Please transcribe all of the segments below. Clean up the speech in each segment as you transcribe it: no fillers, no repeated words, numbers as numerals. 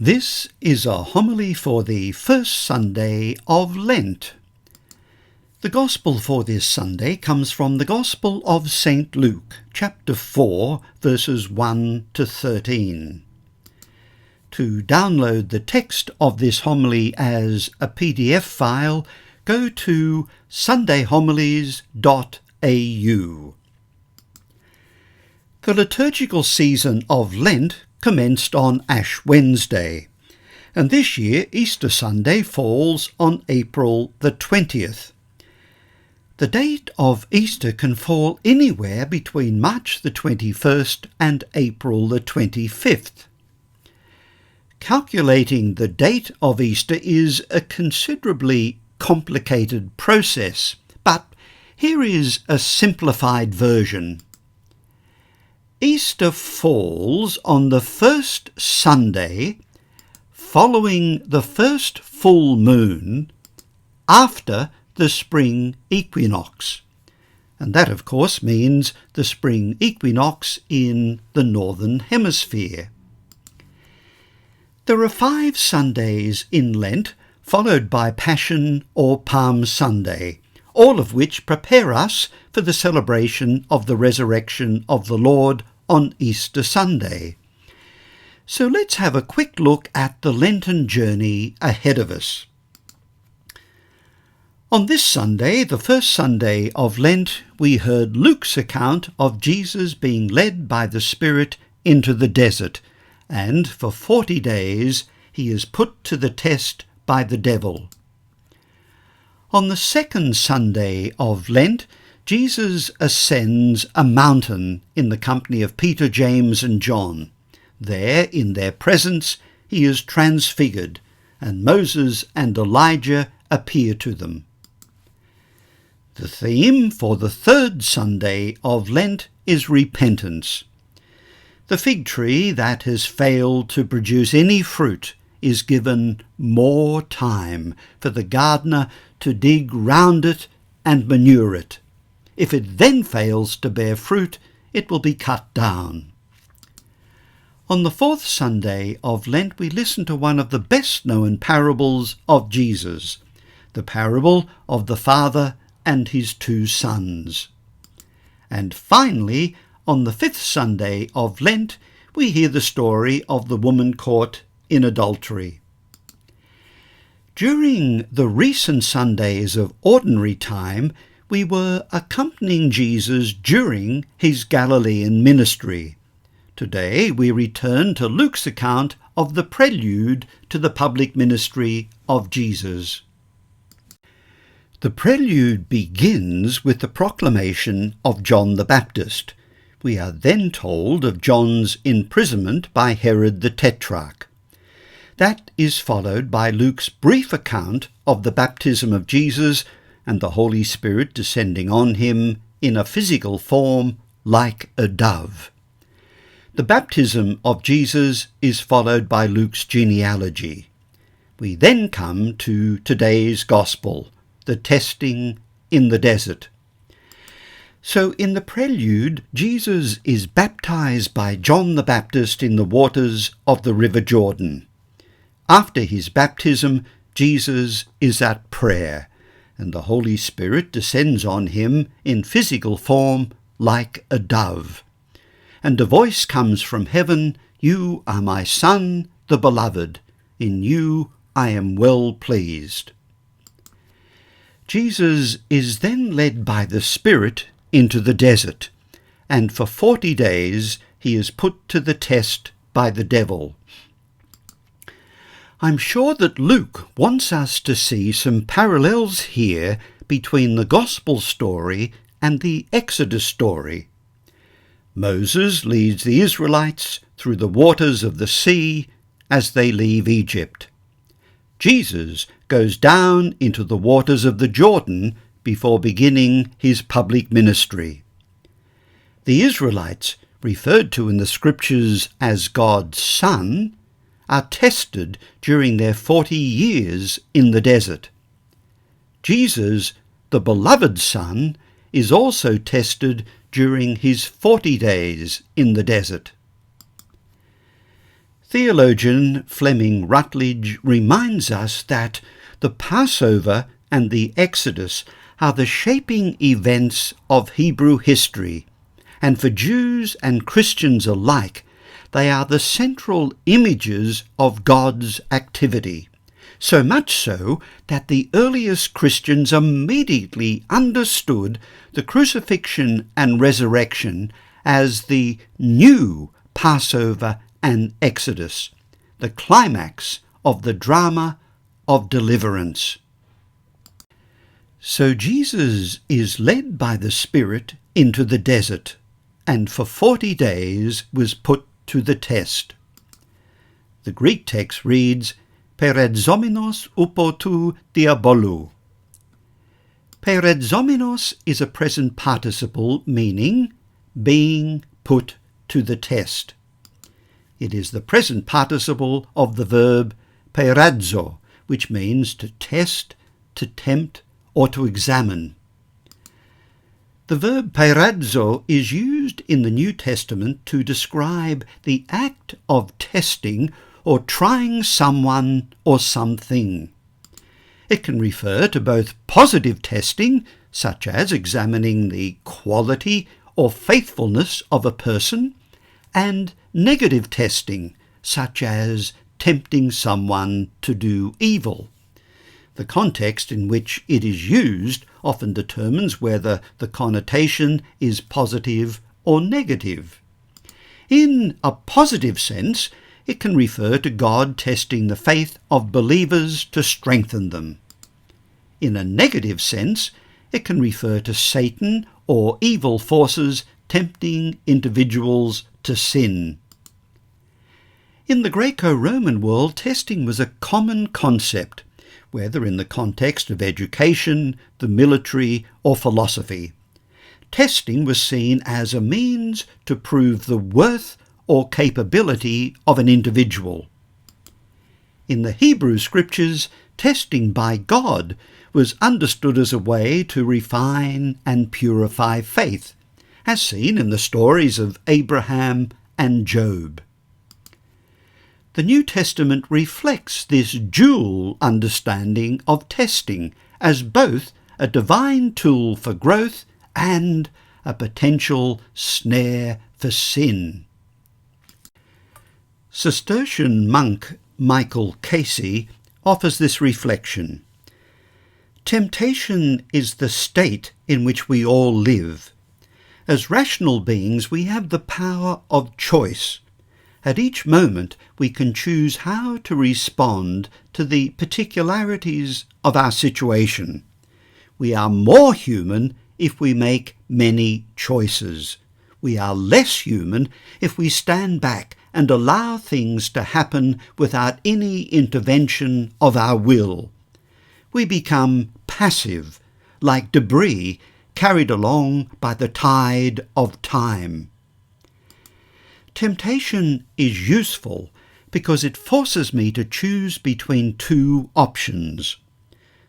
This is a homily for the first Sunday of Lent. The Gospel for this Sunday comes from the Gospel of St. Luke, chapter 4, verses 1 to 13. To download the text of this homily as a PDF file, go to sundayhomilies.au. The liturgical season of Lent commenced on Ash Wednesday, and this year Easter Sunday falls on April the 20th. The date of Easter can fall anywhere between March the 21st and April the 25th. Calculating the date of Easter is a considerably complicated process, but here is a simplified version. Easter falls on the first Sunday following the first full moon after the spring equinox. And that, of course, means the spring equinox in the Northern Hemisphere. There are 5 Sundays in Lent, followed by Passion or Palm Sunday, all of which prepare us for the celebration of the resurrection of the Lord on Easter Sunday. So let's have a quick look at the Lenten journey ahead of us. On this Sunday, the first Sunday of Lent, we heard Luke's account of Jesus being led by the Spirit into the desert, and for 40 days he is put to the test by the devil. On the second Sunday of Lent, Jesus ascends a mountain in the company of Peter, James and John. There, in their presence, he is transfigured, and Moses and Elijah appear to them. The theme for the third Sunday of Lent is repentance. The fig tree that has failed to produce any fruit is given more time for the gardener to dig round it and manure it. If it then fails to bear fruit, it will be cut down. On the fourth Sunday of Lent, we listen to one of the best-known parables of Jesus, the parable of the Father and his 2 sons. And finally, on the 5th Sunday of Lent, we hear the story of the woman caught in adultery. During the recent Sundays of ordinary time, we were accompanying Jesus during his Galilean ministry. Today we return to Luke's account of the prelude to the public ministry of Jesus. The prelude begins with the proclamation of John the Baptist. We are then told of John's imprisonment by Herod the Tetrarch. That is followed by Luke's brief account of the baptism of Jesus and the Holy Spirit descending on him in a physical form like a dove. The baptism of Jesus is followed by Luke's genealogy. We then come to today's Gospel, the testing in the desert. So in the prelude, Jesus is baptized by John the Baptist in the waters of the River Jordan. After his baptism, Jesus is at prayer, and the Holy Spirit descends on him in physical form like a dove. And a voice comes from heaven, "You are my Son, the Beloved. In you I am well pleased." Jesus is then led by the Spirit into the desert, and for 40 days he is put to the test by the devil. I'm sure that Luke wants us to see some parallels here between the Gospel story and the Exodus story. Moses leads the Israelites through the waters of the sea as they leave Egypt. Jesus goes down into the waters of the Jordan before beginning his public ministry. The Israelites, referred to in the Scriptures as God's Son, are tested during their 40 years in the desert. Jesus, the beloved Son, is also tested during his 40 days in the desert. Theologian Fleming Rutledge reminds us that the Passover and the Exodus are the shaping events of Hebrew history, and for Jews and Christians alike, they are the central images of God's activity, so much so that the earliest Christians immediately understood the crucifixion and resurrection as the new Passover and Exodus, the climax of the drama of deliverance. So Jesus is led by the Spirit into the desert, and for 40 days was put to the test. The Greek text reads, Peredzomenos upotou diabolou. Peredzomenos is a present participle meaning being put to the test. It is the present participle of the verb perazzo, which means to test, to tempt, or to examine. The verb perazzo is used in the New Testament to describe the act of testing or trying someone or something. It can refer to both positive testing, such as examining the quality or faithfulness of a person, and negative testing, such as tempting someone to do evil. The context in which it is used often determines whether the connotation is positive or negative. In a positive sense, it can refer to God testing the faith of believers to strengthen them. In a negative sense, it can refer to Satan or evil forces tempting individuals to sin. In the Greco-Roman world, testing was a common concept, whether in the context of education, the military, or philosophy. Testing was seen as a means to prove the worth or capability of an individual. In the Hebrew Scriptures, testing by God was understood as a way to refine and purify faith, as seen in the stories of Abraham and Job. The New Testament reflects this dual understanding of testing as both a divine tool for growth and a potential snare for sin. Cistercian monk Michael Casey offers this reflection. Temptation is the state in which we all live. As rational beings, we have the power of choice. At each moment, we can choose how to respond to the particularities of our situation. We are more human if we make many choices. We are less human if we stand back and allow things to happen without any intervention of our will. We become passive, like debris carried along by the tide of time. Temptation is useful because it forces me to choose between two options.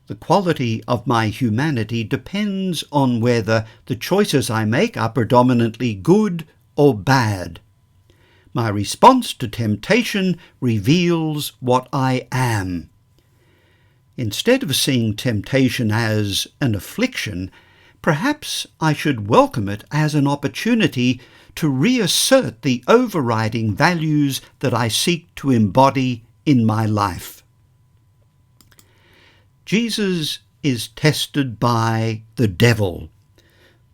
The quality of my humanity depends on whether the choices I make are predominantly good or bad. My response to temptation reveals what I am. Instead of seeing temptation as an affliction, perhaps I should welcome it as an opportunity to reassert the overriding values that I seek to embody in my life. Jesus is tested by the devil.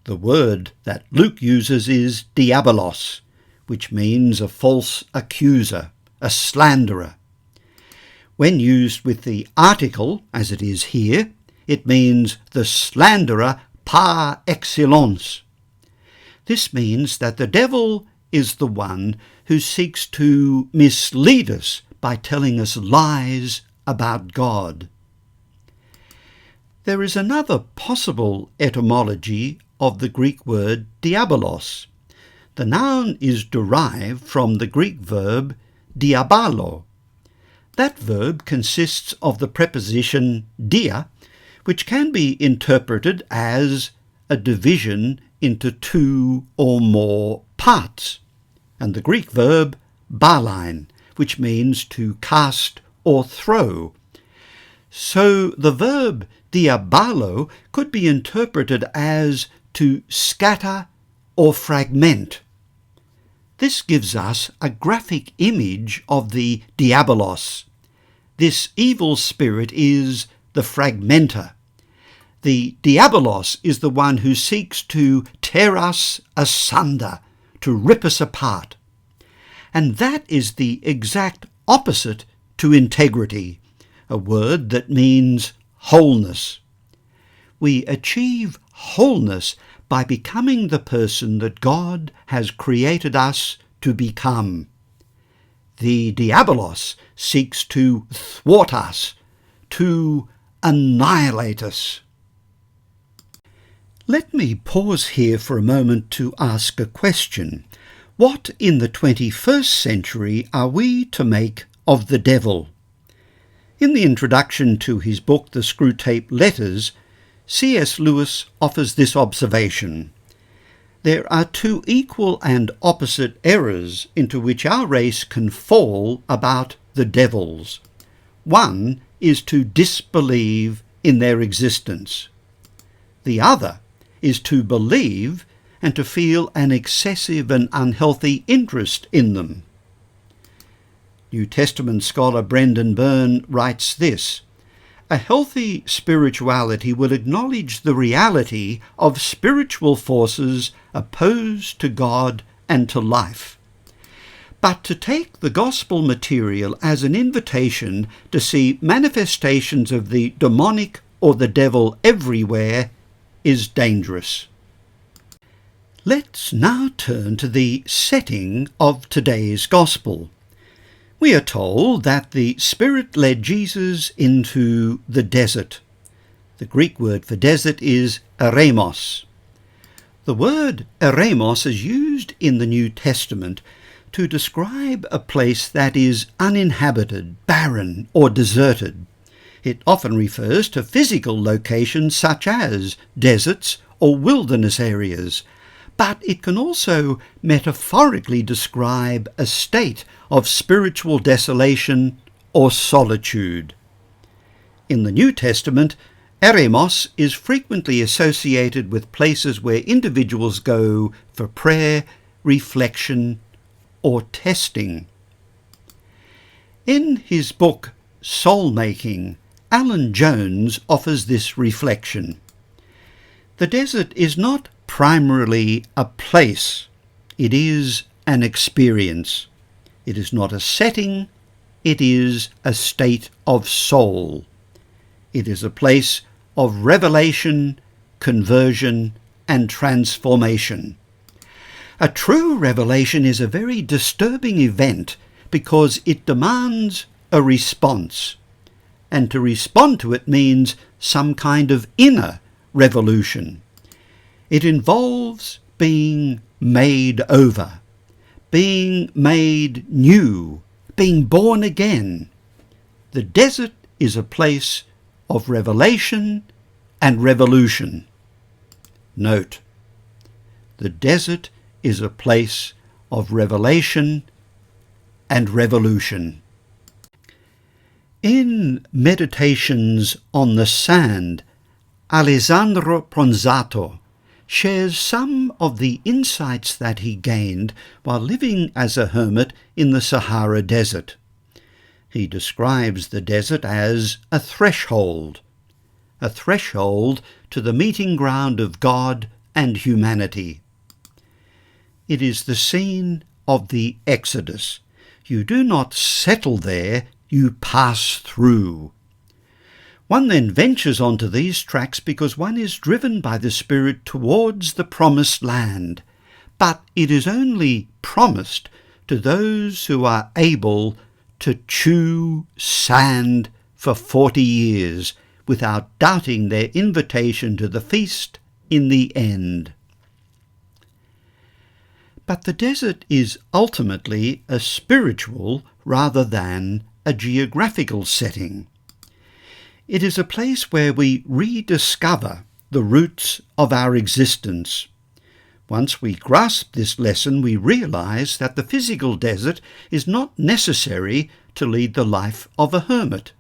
The word that Luke uses is diabolos, which means a false accuser, a slanderer. When used with the article, as it is here, it means the slanderer par excellence. This means that the devil is the one who seeks to mislead us by telling us lies about God. There is another possible etymology of the Greek word diabolos. The noun is derived from the Greek verb diabalo. That verb consists of the preposition dia, which can be interpreted as a division into two or more parts, and the Greek verb balein, which means to cast or throw. So the verb diabalo could be interpreted as to scatter or fragment. This gives us a graphic image of the diabolos. This evil spirit is the fragmenter. The diabolos is the one who seeks to tear us asunder, to rip us apart. And that is the exact opposite to integrity, a word that means wholeness. We achieve wholeness by becoming the person that God has created us to become. The diabolos seeks to thwart us, to annihilate us. Let me pause here for a moment to ask a question. What in the 21st century are we to make of the devil? In the introduction to his book, The Screwtape Letters, C.S. Lewis offers this observation. There are two equal and opposite errors into which our race can fall about the devils. One is to disbelieve in their existence. The other is to believe and to feel an excessive and unhealthy interest in them. New Testament scholar Brendan Byrne writes this: a healthy spirituality will acknowledge the reality of spiritual forces opposed to God and to life. But to take the gospel material as an invitation to see manifestations of the demonic or the devil everywhere is dangerous. Let's now turn to the setting of today's gospel. We are told that the Spirit led Jesus into the desert. The Greek word for desert is eremos. The word eremos is used in the New Testament to describe a place that is uninhabited, barren, or deserted. It often refers to physical locations such as deserts or wilderness areas, but it can also metaphorically describe a state of spiritual desolation or solitude. In the New Testament, eremos is frequently associated with places where individuals go for prayer, reflection, or testing. In his book Soul Making, Alan Jones offers this reflection. The desert is not primarily a place, it is an experience. It is not a setting, it is a state of soul. It is a place of revelation, conversion, and transformation. A true revelation is a very disturbing event because it demands a response, and to respond to it means some kind of inner revolution. It involves being made over, being made new, being born again. The desert is a place of revelation and revolution. Note, the desert is a place of revelation and revolution. In Meditations on the Sand, Alessandro Ponzato shares some of the insights that he gained while living as a hermit in the Sahara Desert. He describes the desert as a threshold to the meeting ground of God and humanity. It is the scene of the Exodus. You do not settle there, you pass through. One then ventures onto these tracks because one is driven by the Spirit towards the promised land, but it is only promised to those who are able to chew sand for 40 years without doubting their invitation to the feast in the end. But the desert is ultimately a spiritual rather than a geographical setting. It is a place where we rediscover the roots of our existence. Once we grasp this lesson, we realize that the physical desert is not necessary to lead the life of a hermit.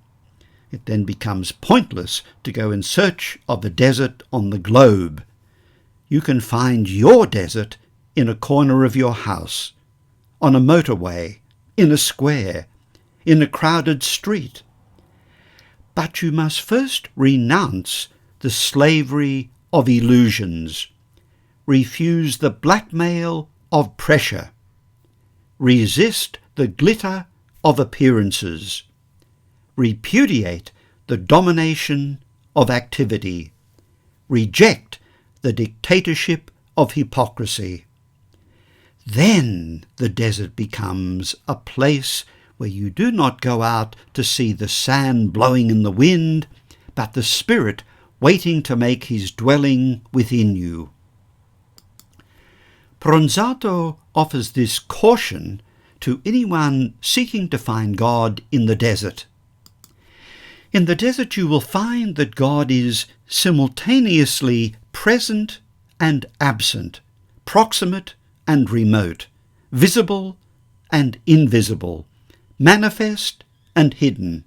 It then becomes pointless to go in search of a desert on the globe. You can find your desert in a corner of your house, on a motorway, in a square, in a crowded street. But you must first renounce the slavery of illusions. Refuse the blackmail of pressure. Resist the glitter of appearances. Repudiate the domination of activity. Reject the dictatorship of hypocrisy. Then the desert becomes a place where you do not go out to see the sand blowing in the wind, but the Spirit waiting to make his dwelling within you. Bronzato offers this caution to anyone seeking to find God in the desert. In the desert you will find that God is simultaneously present and absent, proximate and remote, visible and invisible, manifest and hidden.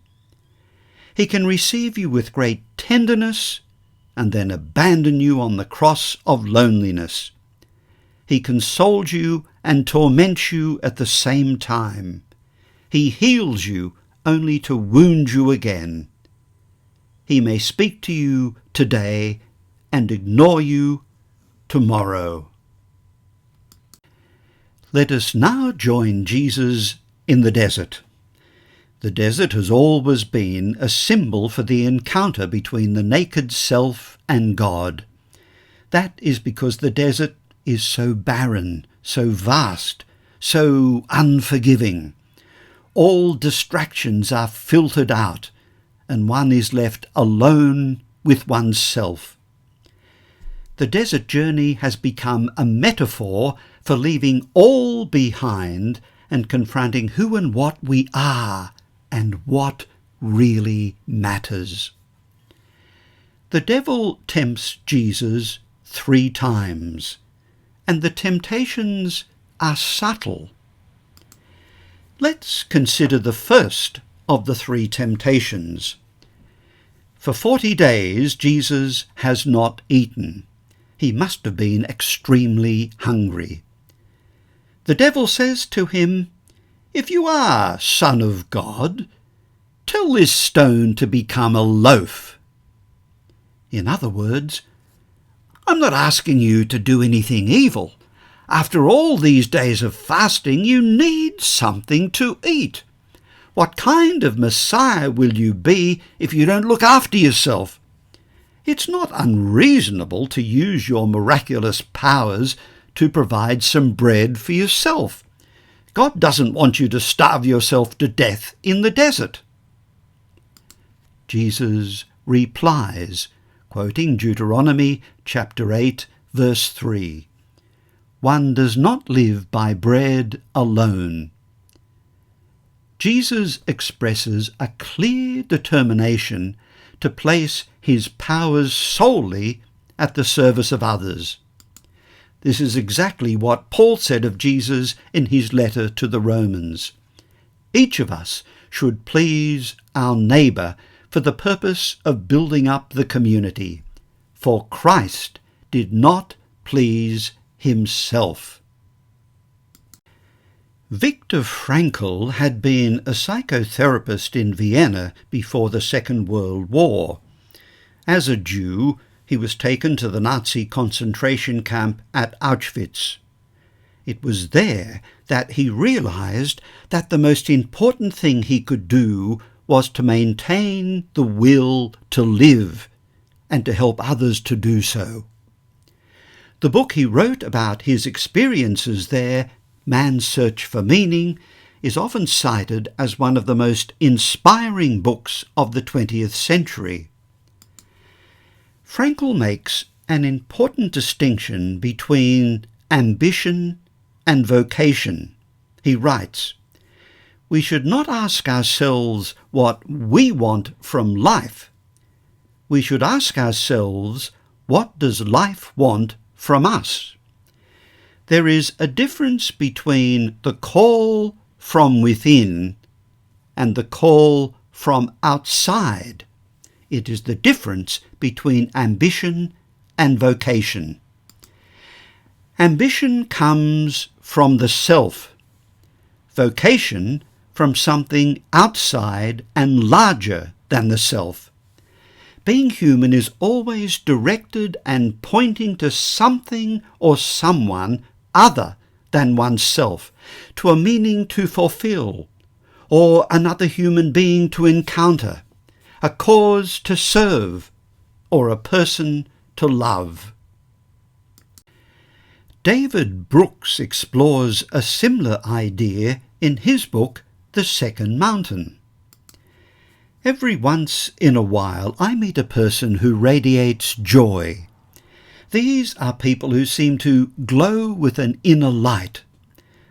He can receive you with great tenderness and then abandon you on the cross of loneliness. He consoles you and torments you at the same time. He heals you only to wound you again. He may speak to you today and ignore you tomorrow. Let us now join Jesus in the desert. The desert has always been a symbol for the encounter between the naked self and God. That is because the desert is so barren, so vast, so unforgiving. All distractions are filtered out, and one is left alone with oneself. The desert journey has become a metaphor for leaving all behind and confronting who and what we are and what really matters. The devil tempts Jesus 3 times, and the temptations are subtle. Let's consider the first of the 3 temptations. For 40 days Jesus has not eaten. He must have been extremely hungry. The devil says to him, "If you are Son of God, tell this stone to become a loaf." In other words, I'm not asking you to do anything evil. After all these days of fasting, you need something to eat. What kind of Messiah will you be if you don't look after yourself? It's not unreasonable to use your miraculous powers to provide some bread for yourself. God doesn't want you to starve yourself to death in the desert. Jesus replies, quoting Deuteronomy chapter 8, verse 3, "One does not live by bread alone." Jesus expresses a clear determination to place his powers solely at the service of others. This is exactly what Paul said of Jesus in his letter to the Romans. Each of us should please our neighbour for the purpose of building up the community, for Christ did not please himself. Viktor Frankl had been a psychotherapist in Vienna before the Second World War. As a Jew, he was taken to the Nazi concentration camp at Auschwitz. It was there that he realized that the most important thing he could do was to maintain the will to live and to help others to do so. The book he wrote about his experiences there, Man's Search for Meaning, is often cited as one of the most inspiring books of the 20th century. Frankl makes an important distinction between ambition and vocation. He writes, "We should not ask ourselves what we want from life. We should ask ourselves, what does life want from us? There is a difference between the call from within and the call from outside. It is the difference between ambition and vocation. Ambition comes from the self, vocation from something outside and larger than the self. Being human is always directed and pointing to something or someone other than oneself, to a meaning to fulfill, or another human being to encounter, a cause to serve, or a person to love. David Brooks explores a similar idea in his book, The Second Mountain. Every once in a while I meet a person who radiates joy. These are people who seem to glow with an inner light.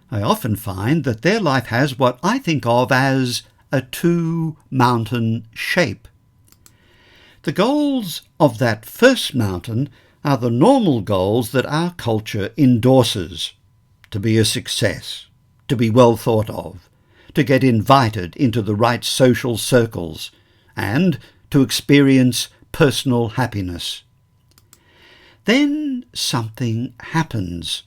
I often find that their life has what I think of as a two-mountain shape. The goals of that first mountain are the normal goals that our culture endorses: to be a success, to be well thought of, to get invited into the right social circles, and to experience personal happiness. Then something happens.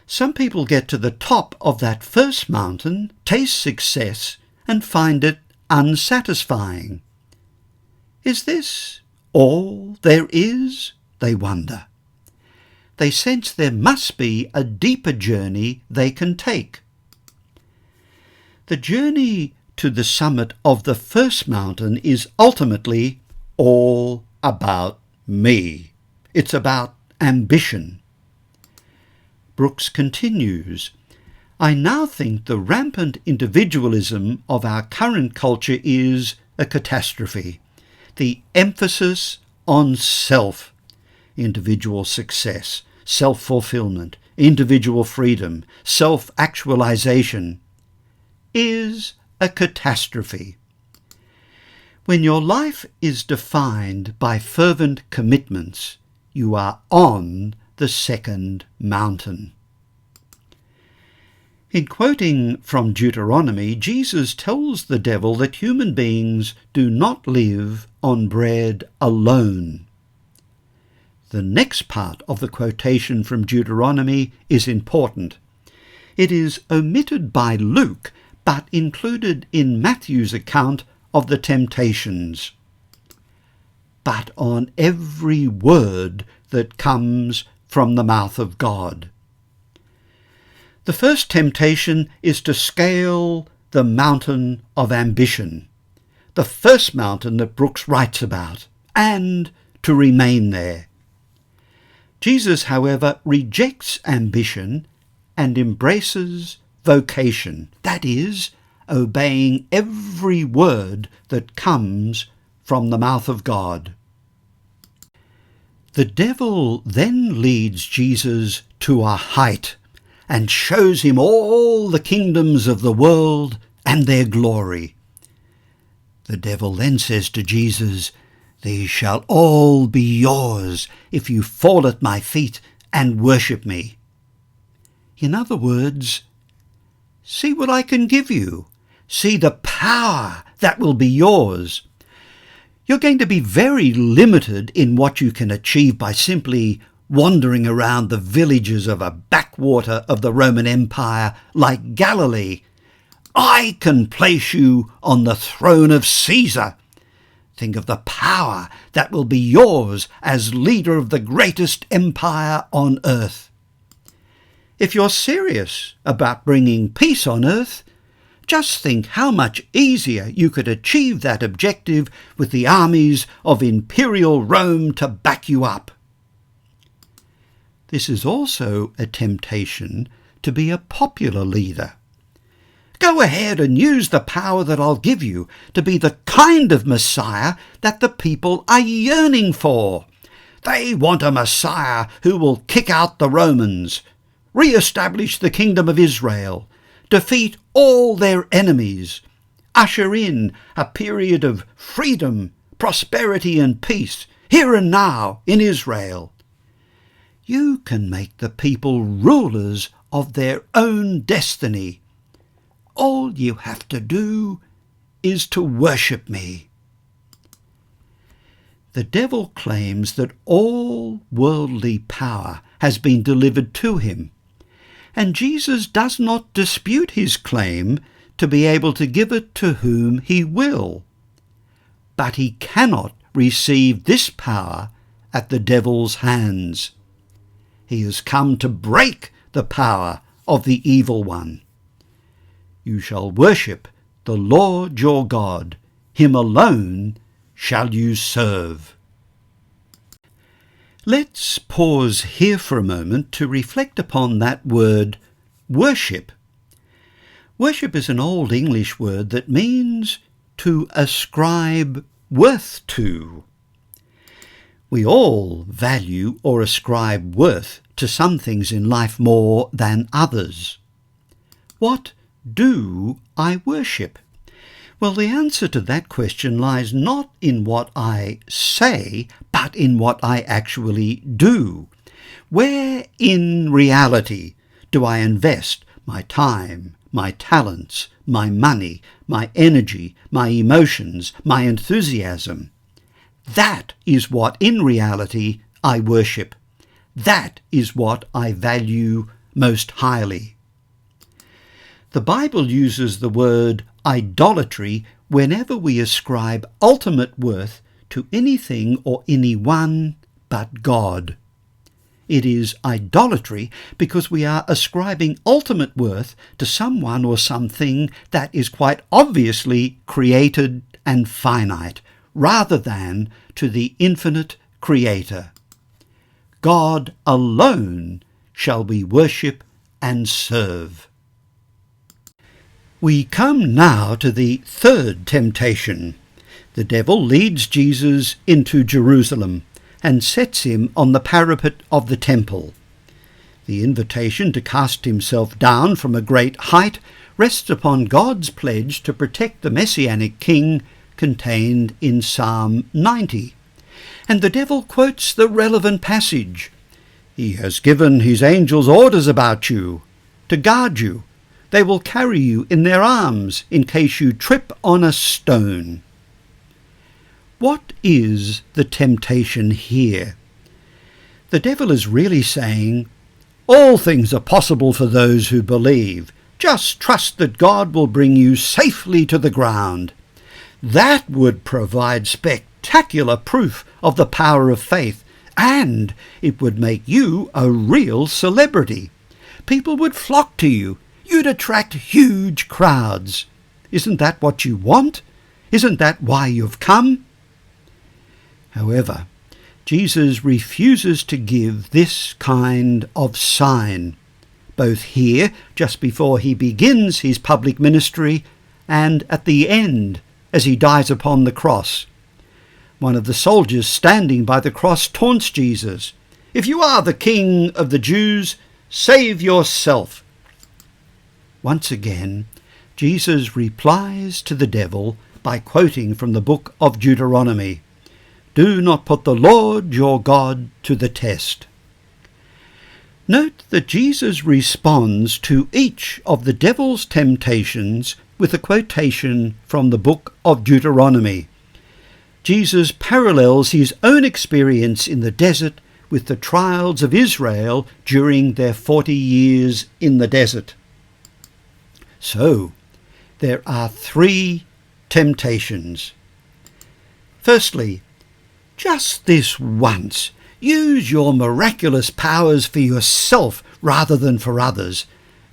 Some people get to the top of that first mountain, taste success, and find it unsatisfying. Is this all there is? They wonder. They sense there must be a deeper journey they can take. The journey to the summit of the first mountain is ultimately all about me. It's about ambition. Brooks continues, I now think the rampant individualism of our current culture is a catastrophe. The emphasis on self, individual success, self-fulfillment, individual freedom, self-actualization, is a catastrophe. When your life is defined by fervent commitments, you are on the second mountain. In quoting from Deuteronomy, Jesus tells the devil that human beings do not live on bread alone. The next part of the quotation from Deuteronomy is important. It is omitted by Luke, but included in Matthew's account of the temptations. But on every word that comes from the mouth of God. The first temptation is to scale the mountain of ambition, the first mountain that Brooks writes about, and to remain there. Jesus, however, rejects ambition and embraces vocation, that is, obeying every word that comes from the mouth of God. The devil then leads Jesus to a height and shows him all the kingdoms of the world and their glory. The devil then says to Jesus, "These shall all be yours if you fall at my feet and worship me." In other words, see what I can give you. See the power that will be yours. You're going to be very limited in what you can achieve by simply wandering around the villages of a backwater of the Roman Empire like Galilee. I can place you on the throne of Caesar. Think of the power that will be yours as leader of the greatest empire on earth. If you're serious about bringing peace on earth, just think how much easier you could achieve that objective with the armies of imperial Rome to back you up. This is also a temptation to be a popular leader. Go ahead and use the power that I'll give you to be the kind of Messiah that the people are yearning for. They want a Messiah who will kick out the Romans, re-establish the kingdom of Israel, defeat all their enemies, usher in a period of freedom, prosperity and peace here and now in Israel. You can make the people rulers of their own destiny. All you have to do is to worship me. The devil claims that all worldly power has been delivered to him, and Jesus does not dispute his claim to be able to give it to whom he will. But he cannot receive this power at the devil's hands. He has come to break the power of the evil one. You shall worship the Lord your God. Him alone shall you serve. Let's pause here for a moment to reflect upon that word, worship. Worship is an Old English word that means to ascribe worth to. We all value or ascribe worth to some things in life more than others. What do I worship? Well, the answer to that question lies not in what I say, but in what I actually do. Where in reality do I invest my time, my talents, my money, my energy, my emotions, my enthusiasm? That is what in reality I worship. That is what I value most highly. The Bible uses the word idolatry whenever we ascribe ultimate worth to anything or anyone but God. It is idolatry because we are ascribing ultimate worth to someone or something that is quite obviously created and finite, rather than to the infinite Creator. God alone shall we worship and serve. We come now to the third temptation. The devil leads Jesus into Jerusalem and sets him on the parapet of the temple. The invitation to cast himself down from a great height rests upon God's pledge to protect the Messianic king contained in Psalm 90. And the devil quotes the relevant passage. He has given his angels orders about you, to guard you. They will carry you in their arms in case you trip on a stone. What is the temptation here? The devil is really saying, all things are possible for those who believe. Just trust that God will bring you safely to the ground. That would provide spectacular proof of the power of faith, and it would make you a real celebrity. People would flock to you. You'd attract huge crowds. Isn't that what you want? Isn't that why you've come? However, Jesus refuses to give this kind of sign, both here, just before he begins his public ministry, and at the end, as he dies upon the cross. One of the soldiers standing by the cross taunts Jesus. If you are the king of the Jews, save yourself. Once again, Jesus replies to the devil by quoting from the book of Deuteronomy. Do not put the Lord your God to the test. Note that Jesus responds to each of the devil's temptations with a quotation from the book of Deuteronomy. Jesus parallels his own experience in the desert with the trials of Israel during their 40 years in the desert. So, there are 3 temptations. Firstly, just this once, use your miraculous powers for yourself rather than for others.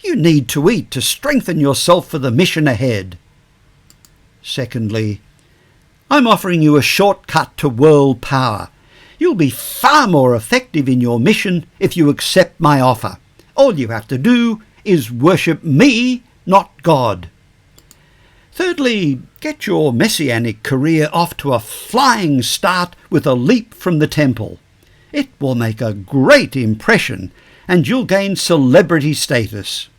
You need to eat to strengthen yourself for the mission ahead. Secondly, I'm offering you a shortcut to world power. You'll be far more effective in your mission if you accept my offer. All you have to do is worship me, not God. Thirdly, get your messianic career off to a flying start with a leap from the temple. It will make a great impression and you'll gain celebrity status.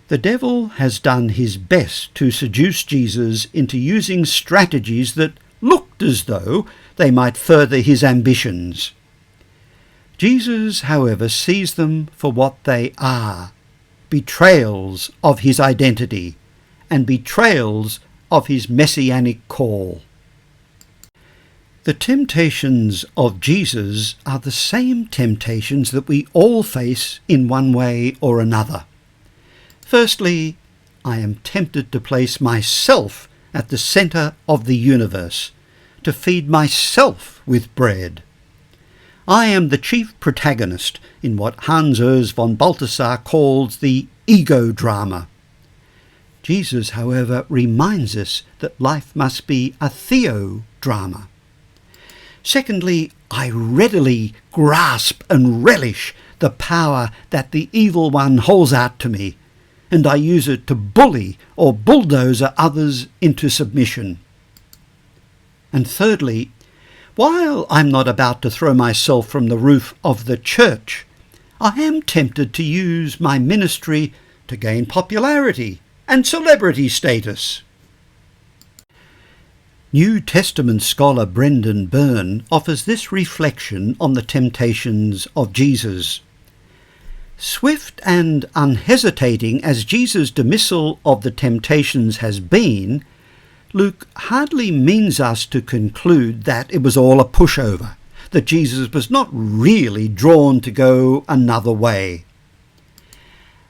The devil has done his best to seduce Jesus into using strategies that looked as though they might further his ambitions. Jesus, however, sees them for what they are, betrayals of his identity and betrayals of his messianic call. The temptations of Jesus are the same temptations that we all face in one way or another. Firstly, I am tempted to place myself at the centre of the universe, to feed myself with bread. I am the chief protagonist in what Hans Urs von Balthasar calls the ego drama. Jesus, however, reminds us that life must be a theo-drama. Secondly, I readily grasp and relish the power that the evil one holds out to me, and I use it to bully or bulldoze others into submission. And thirdly, while I'm not about to throw myself from the roof of the church, I am tempted to use my ministry to gain popularity and celebrity status. New Testament scholar Brendan Byrne offers this reflection on the temptations of Jesus. Swift and unhesitating as Jesus' dismissal of the temptations has been, Luke hardly means us to conclude that it was all a pushover, that Jesus was not really drawn to go another way.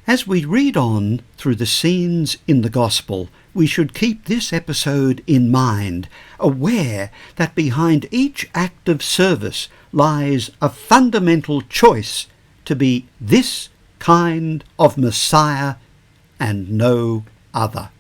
As we read on through the scenes in the Gospel, we should keep this episode in mind, aware that behind each act of service lies a fundamental choice to be this kind of Messiah and no other.